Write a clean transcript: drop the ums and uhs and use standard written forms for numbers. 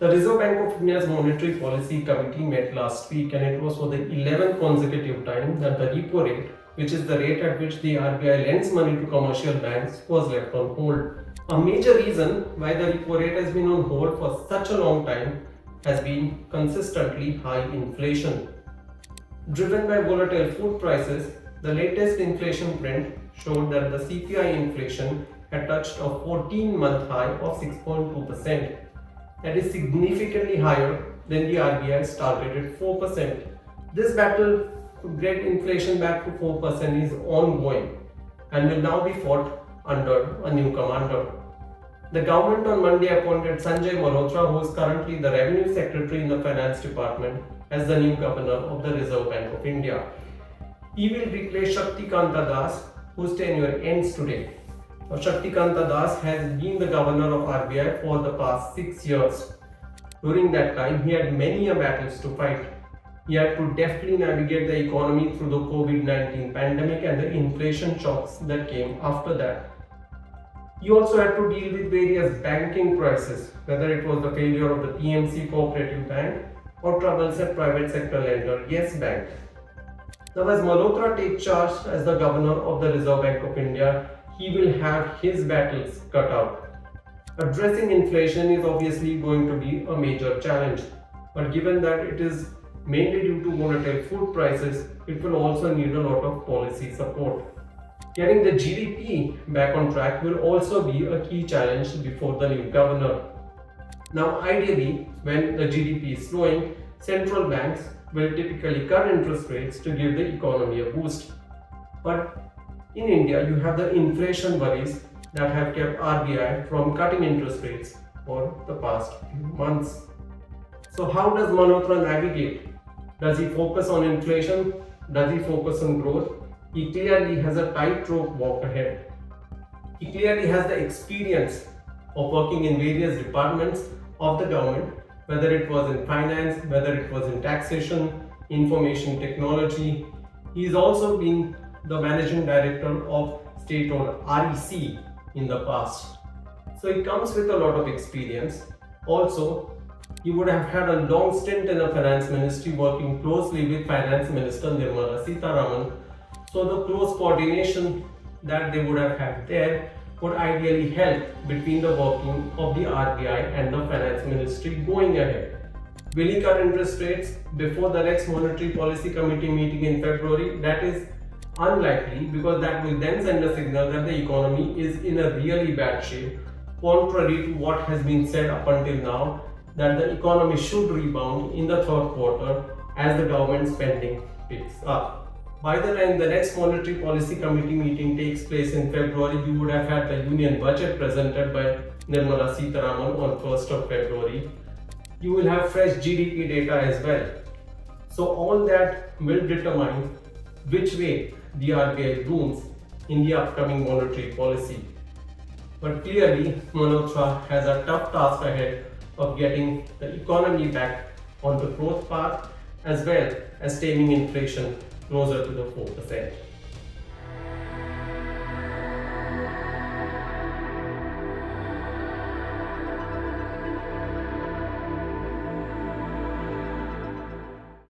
The Reserve Bank of India's Monetary Policy Committee met last week, and it was for the 11th consecutive time that the repo rate, which is the rate at which the RBI lends money to commercial banks, was left on hold. A major reason why the repo rate has been on hold for such a long time has been consistently high inflation. Driven by volatile food prices, the latest inflation print showed that the CPI inflation had touched a 14-month high of 6.2%. That is significantly higher than the RBI's targeted 4%. This battle to get inflation back to 4% is ongoing and will now be fought under a new commander. The government on Monday appointed Sanjay Malhotra, who is currently the Revenue Secretary in the Finance Department, as the new Governor of the Reserve Bank of India. He will replace Shaktikanta Das, whose tenure ends today. Shaktikanta Das has been the Governor of RBI for the past 6 years. During that time, he had many battles to fight. He had to deftly navigate the economy through the COVID-19 pandemic and the inflation shocks that came after that. He also had to deal with various banking crises, whether it was the failure of the PMC Cooperative Bank or troubles at private sector lender Yes Bank. Now, as Malhotra takes charge as the Governor of the Reserve Bank of India, he will have his battles cut out. Addressing inflation is obviously going to be a major challenge, but given that it is mainly due to volatile food prices, it will also need a lot of policy support. Getting the GDP back on track will also be a key challenge before the new governor. Now, ideally, when the GDP is slowing, central banks will typically cut interest rates to give the economy a boost. But in India, you have the inflation worries that have kept RBI from cutting interest rates for the past few months. So how does Malhotra navigate? Does he focus on inflation? Does he focus on growth? He clearly has a tightrope walk ahead. He clearly has the experience of working in various departments of the government, whether it was in finance, whether it was in taxation, information technology. He has also been the managing director of state-owned REC in the past. So he comes with a lot of experience. Also, he would have had a long stint in the finance ministry working closely with Finance Minister Nirmala Sitharaman. So the close coordination that they would have had there would ideally help between the working of the RBI and the finance ministry going ahead. Will he cut interest rates before the next monetary policy committee meeting in February? That is unlikely, because that will then send a signal that the economy is in a really bad shape, contrary to what has been said up until now, that the economy should rebound in the third quarter as the government spending picks up. By the time the next monetary policy committee meeting takes place in February, you would have had the union budget presented by Nirmala Sitharaman on 1st of February. You will have fresh GDP data as well. So all that will determine which way the RBI zooms in the upcoming monetary policy. But clearly, Malhotra has a tough task ahead of getting the economy back on the growth path, as well as taming inflation closer to the 4%.